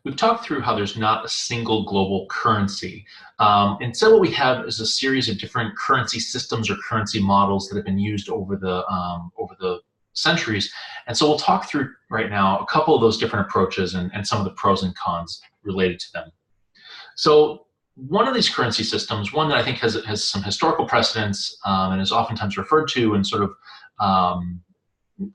We've talked through how there's not a single global currency. Instead, what we have is a series of different currency systems or currency models that have been used over the centuries. And so we'll talk through right now a couple of those different approaches and some of the pros and cons related to them. So one of these currency systems, one that I think has some historical precedence and is oftentimes referred to in sort of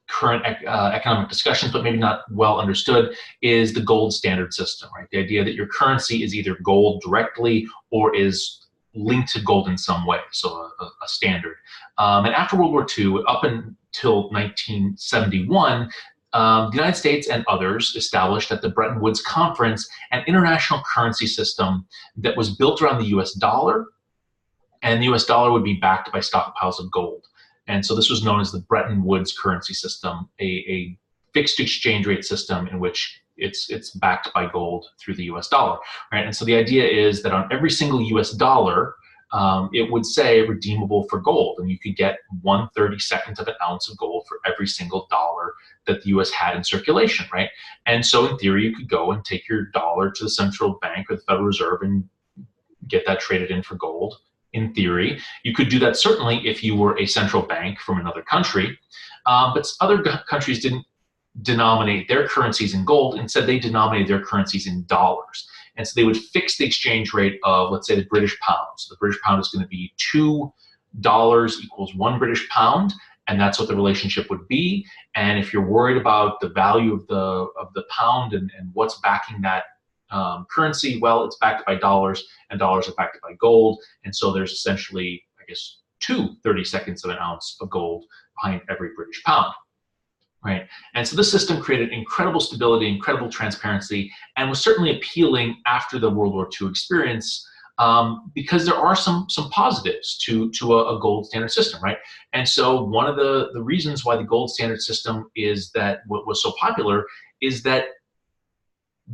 current economic discussions, but maybe not well understood, is the gold standard system, right? The idea that your currency is either gold directly or is linked to gold in some way, so a standard. And after World War II, up until 1971, the United States and others established at the Bretton Woods Conference an international currency system that was built around the US dollar, and the US dollar would be backed by stockpiles of gold. And so this was known as the Bretton Woods currency system, a fixed exchange rate system in which it's backed by gold through the US dollar, right? And so the idea is that on every single US dollar, it would say redeemable for gold, and you could get 1/32 of an ounce of gold for every single dollar that the US had in circulation, right? And so in theory, you could go and take your dollar to the central bank or the Federal Reserve and get that traded in for gold. In theory, you could do that certainly if you were a central bank from another country, but other countries didn't denominate their currencies in gold. Instead, they denominated their currencies in dollars. And so they would fix the exchange rate of, let's say, the British pound. So the British pound is going to be $2 equals 1 British pound, and that's what the relationship would be. And if you're worried about the value of the pound and what's backing that currency, well, it's backed by dollars, and dollars are backed by gold. And so there's essentially, I guess, 2/32 of an ounce of gold behind every British pound. Right. And so this system created incredible stability, incredible transparency, and was certainly appealing after the World War II experience, because there are some positives to a gold standard system, right? And so one of the reasons why the gold standard system is that what was so popular is that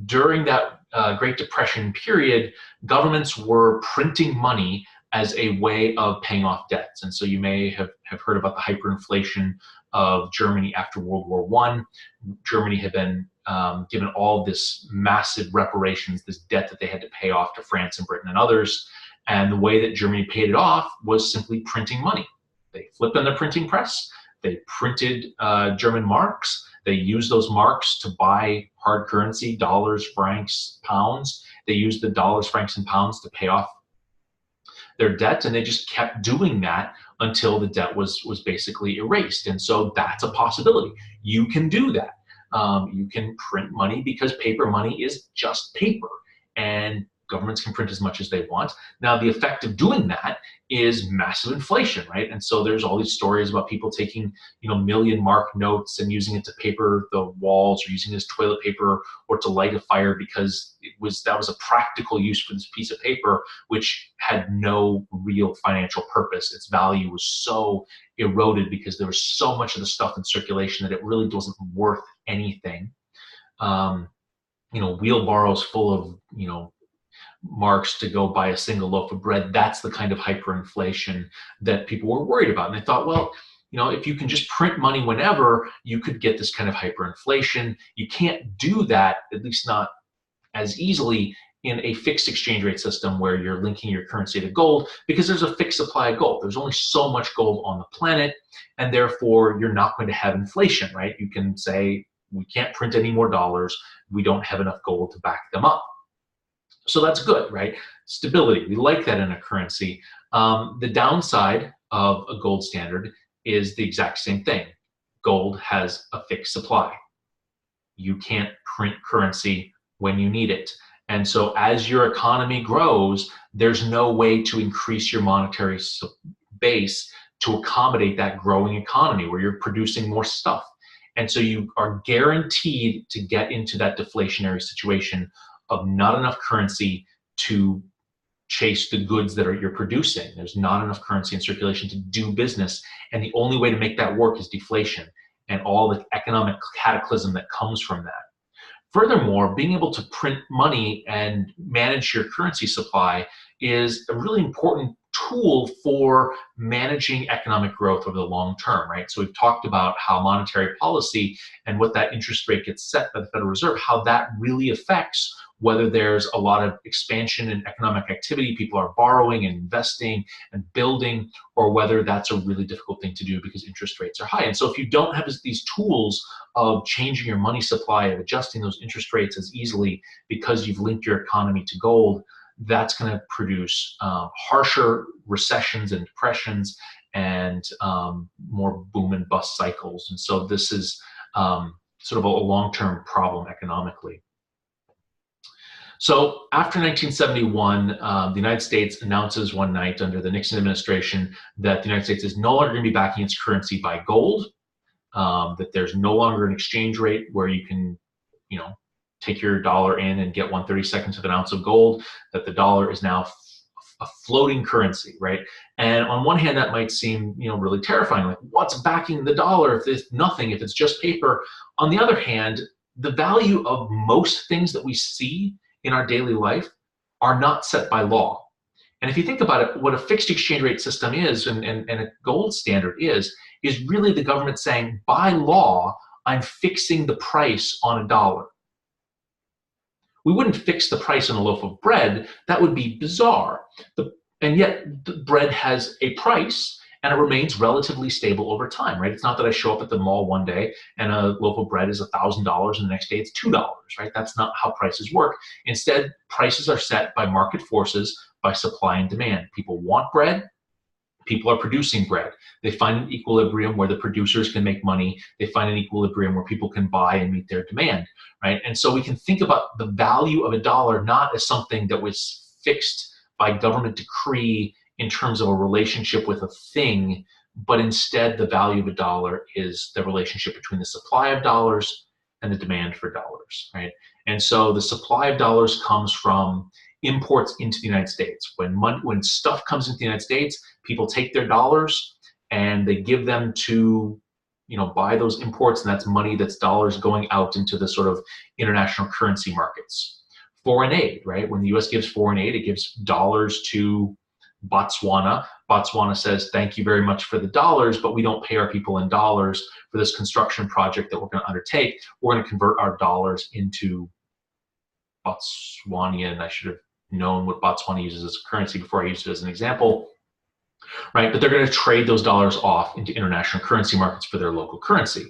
during that Great Depression period, governments were printing money as a way of paying off debts. And so you may have heard about the hyperinflation of Germany after World War I. Germany had been given all this massive reparations, this debt that they had to pay off to France and Britain and others. And the way that Germany paid it off was simply printing money. They flipped on the printing press. They printed German marks. They used those marks to buy hard currency, dollars, francs, pounds. They used the dollars, francs, and pounds to pay off their debt, and they just kept doing that until the debt was basically erased. And so that's a possibility. You can do that. You can print money because paper money is just paper, and governments can print as much as they want. Now, the effect of doing that is massive inflation, right? And so there's all these stories about people taking, million mark notes and using it to paper the walls, or using it as toilet paper or to light a fire, because that was a practical use for this piece of paper, which had no real financial purpose. Its value was so eroded because there was so much of the stuff in circulation that it really wasn't worth anything. Wheelbarrows full of, marks to go buy a single loaf of bread. That's the kind of hyperinflation that people were worried about. And they thought, well, if you can just print money whenever, you could get this kind of hyperinflation. You can't do that, at least not as easily, in a fixed exchange rate system where you're linking your currency to gold, because there's a fixed supply of gold. There's only so much gold on the planet, and therefore you're not going to have inflation, right? You can say, we can't print any more dollars. We don't have enough gold to back them up. So that's good, right? Stability, we like that in a currency. The downside of a gold standard is the exact same thing. Gold has a fixed supply. You can't print currency when you need it. And so as your economy grows, there's no way to increase your monetary base to accommodate that growing economy where you're producing more stuff. And so you are guaranteed to get into that deflationary situation of not enough currency to chase the goods that you're producing. There's not enough currency in circulation to do business. And the only way to make that work is deflation and all the economic cataclysm that comes from that. Furthermore, being able to print money and manage your currency supply is a really important tool for managing economic growth over the long term, right? So we've talked about how monetary policy and what that interest rate gets set by the Federal Reserve, how that really affects whether there's a lot of expansion in economic activity, people are borrowing and investing and building, or whether that's a really difficult thing to do because interest rates are high. And so if you don't have these tools of changing your money supply, of adjusting those interest rates as easily because you've linked your economy to gold, that's going to produce harsher recessions and depressions and more boom and bust cycles. And so this is sort of a long-term problem economically. So after 1971, the United States announces one night under the Nixon administration that the United States is no longer going to be backing its currency by gold, that there's no longer an exchange rate where you can, take your dollar in and get 1/32 of an ounce of gold, that the dollar is now a floating currency, right? And on one hand, that might seem, really terrifying. Like, what's backing the dollar if there's nothing, if it's just paper? On the other hand, the value of most things that we see in our daily life are not set by law. And if you think about it, what a fixed exchange rate system is and a gold standard is really the government saying, by law, I'm fixing the price on a dollar. We wouldn't fix the price on a loaf of bread. That would be bizarre. And yet the bread has a price and it remains relatively stable over time, right? It's not that I show up at the mall one day and a loaf of bread is $1,000 and the next day it's $2, right? That's not how prices work. Instead, prices are set by market forces, by supply and demand. People want bread. People are producing bread. They find an equilibrium where the producers can make money. They find an equilibrium where people can buy and meet their demand, right? And so we can think about the value of a dollar not as something that was fixed by government decree in terms of a relationship with a thing, but instead the value of a dollar is the relationship between the supply of dollars and the demand for dollars, right? And so the supply of dollars comes from imports into the United States. When stuff comes into the United States, people take their dollars and they give them to, buy those imports, and that's money, that's dollars going out into the sort of international currency markets. Foreign aid, right? When the US gives foreign aid, it gives dollars to Botswana. Botswana says, thank you very much for the dollars, but we don't pay our people in dollars for this construction project that we're going to undertake. We're going to convert our dollars into Botswanian. I should have known what Botswana uses as a currency before I used it as an example, right? But they're going to trade those dollars off into international currency markets for their local currency.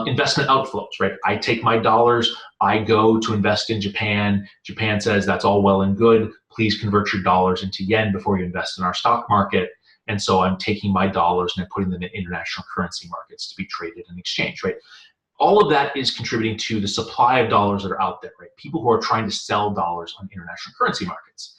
Investment outflows, right? I take my dollars, I go to invest in Japan. Japan says that's all well and good. Please convert your dollars into yen before you invest in our stock market. And so I'm taking my dollars and I'm putting them in international currency markets to be traded and exchanged, right? All of that is contributing to the supply of dollars that are out there, right? People who are trying to sell dollars on international currency markets.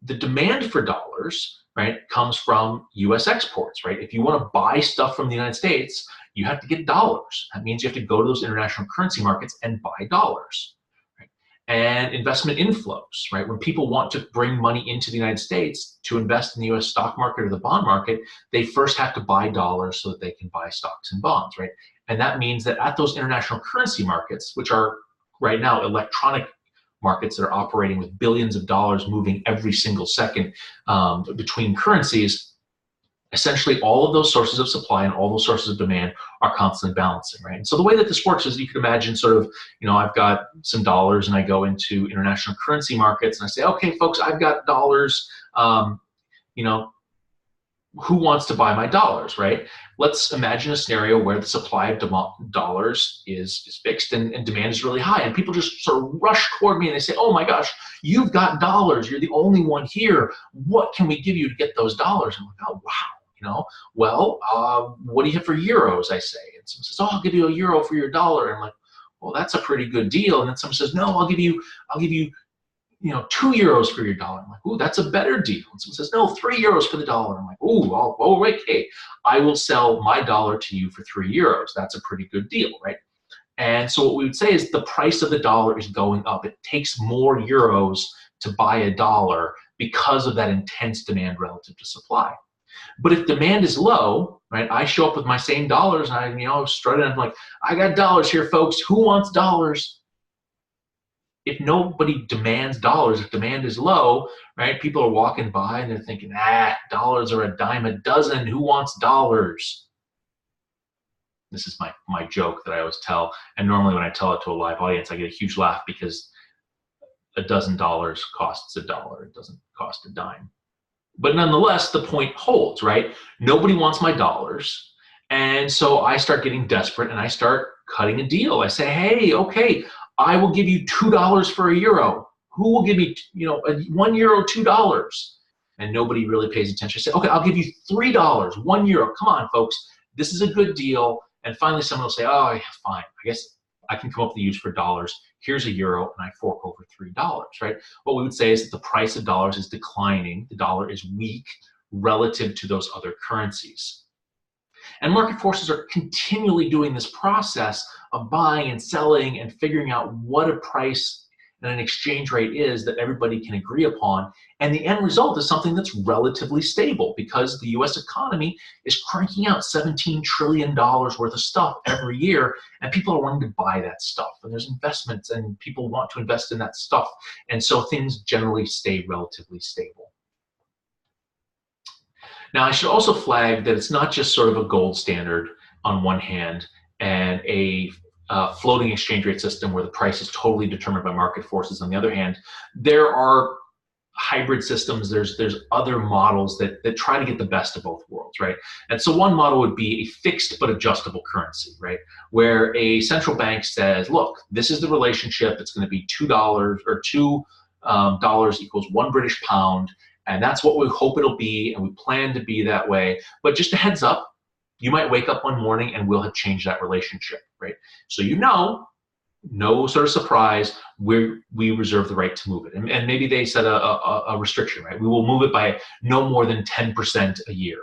The demand for dollars, right, comes from US exports, right? If you want to buy stuff from the United States, you have to get dollars. That means you have to go to those international currency markets and buy dollars, right? And investment inflows, right? When people want to bring money into the United States to invest in the US stock market or the bond market, they first have to buy dollars so that they can buy stocks and bonds, right? And that means that at those international currency markets, which are right now electronic markets that are operating with billions of dollars moving every single second between currencies, essentially all of those sources of supply and all those sources of demand are constantly balancing, right? And so the way that this works is you can imagine sort of, I've got some dollars and I go into international currency markets and I say, okay, folks, I've got dollars, who wants to buy my dollars, right? Let's imagine a scenario where the supply of dollars is fixed and demand is really high, and people just sort of rush toward me and they say, oh my gosh, you've got dollars, you're the only one here, what can we give you to get those dollars? I'm like, oh wow, well, what do you have for euros, I say. And someone says, oh, I'll give you a euro for your dollar. And I'm like, well, that's a pretty good deal. And then someone says, no, I'll give you 2 euros for your dollar. I'm like, ooh, that's a better deal. And someone says, no, 3 euros for the dollar. I'm like, ooh, okay, I will sell my dollar to you for 3 euros. That's a pretty good deal, right? And so what we would say is the price of the dollar is going up. It takes more euros to buy a dollar because of that intense demand relative to supply. But if demand is low, right, I show up with my same dollars and I, strut in, I'm like, I got dollars here, folks. Who wants dollars? if nobody demands dollars, if demand is low, right, people are walking by and they're thinking, dollars are a dime a dozen. Who wants dollars? This is my joke that I always tell. And normally when I tell it to a live audience, I get a huge laugh because $12 costs $1. It doesn't cost a dime. But nonetheless, the point holds, right? Nobody wants my dollars. And so I start getting desperate and I start cutting a deal. I say, hey, okay, I will give you $2 for a euro. Who will give me, €1, $2? And nobody really pays attention. I say, okay, I'll give you $3, €1. Come on, folks. This is a good deal. And finally, someone will say, oh, yeah, fine. I guess I can come up with the use for dollars. Here's a euro, and I fork over $3, right? What we would say is that the price of dollars is declining. The dollar is weak relative to those other currencies. And market forces are continually doing this process of buying and selling and figuring out what a price and an exchange rate is that everybody can agree upon. And the end result is something that's relatively stable because the US economy is cranking out $17 trillion worth of stuff every year, and people are wanting to buy that stuff. And there's investments, and people want to invest in that stuff. And so things generally stay relatively stable. Now, I should also flag that it's not just sort of a gold standard on one hand and a floating exchange rate system where the price is totally determined by market forces on the other hand. There are hybrid systems, there's other models that try to get the best of both worlds, right? And so one model would be a fixed but adjustable currency, right? Where a central bank says, look, this is the relationship, it's going to be $2 or $2 equals 1 British pound, and that's what we hope it'll be, and we plan to be that way. But just a heads up, you might wake up one morning and we'll have changed that relationship, right? So no sort of surprise, we reserve the right to move it. And maybe they set a restriction, right? We will move it by no more than 10% a year,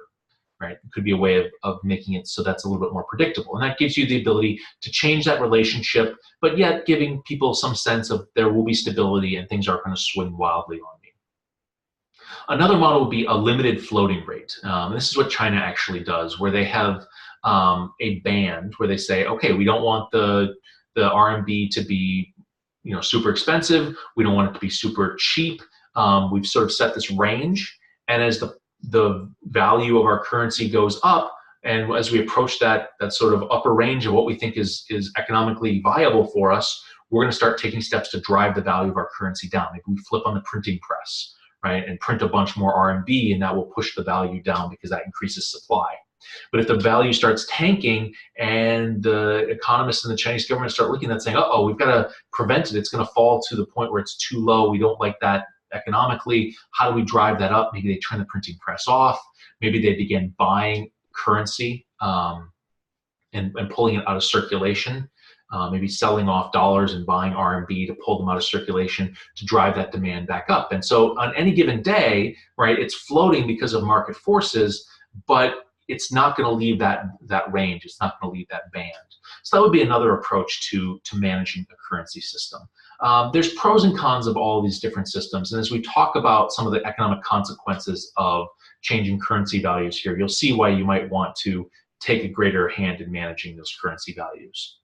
right? It could be a way of making it so that's a little bit more predictable. And that gives you the ability to change that relationship, but yet giving people some sense of there will be stability and things aren't going to swing wildly on me. Another model would be a limited floating rate. This is what China actually does, where they have a band where they say, okay, we don't want the RMB to be super expensive. We don't want it to be super cheap. We've sort of set this range, and as the value of our currency goes up, and as we approach that sort of upper range of what we think is economically viable for us, we're going to start taking steps to drive the value of our currency down. Maybe we flip on the printing press, right, and print a bunch more RMB, and that will push the value down because that increases supply. But if the value starts tanking and the economists and the Chinese government start looking at that saying, uh-oh, we've got to prevent it, it's going to fall to the point where it's too low, we don't like that economically, how do we drive that up? Maybe they turn the printing press off, maybe they begin buying currency and pulling it out of circulation, maybe selling off dollars and buying RMB to pull them out of circulation to drive that demand back up. And so on any given day, right, it's floating because of market forces, but it's not going to leave that range. It's not going to leave that band. So that would be another approach to managing a currency system. There's pros and cons of all of these different systems. And as we talk about some of the economic consequences of changing currency values here, you'll see why you might want to take a greater hand in managing those currency values.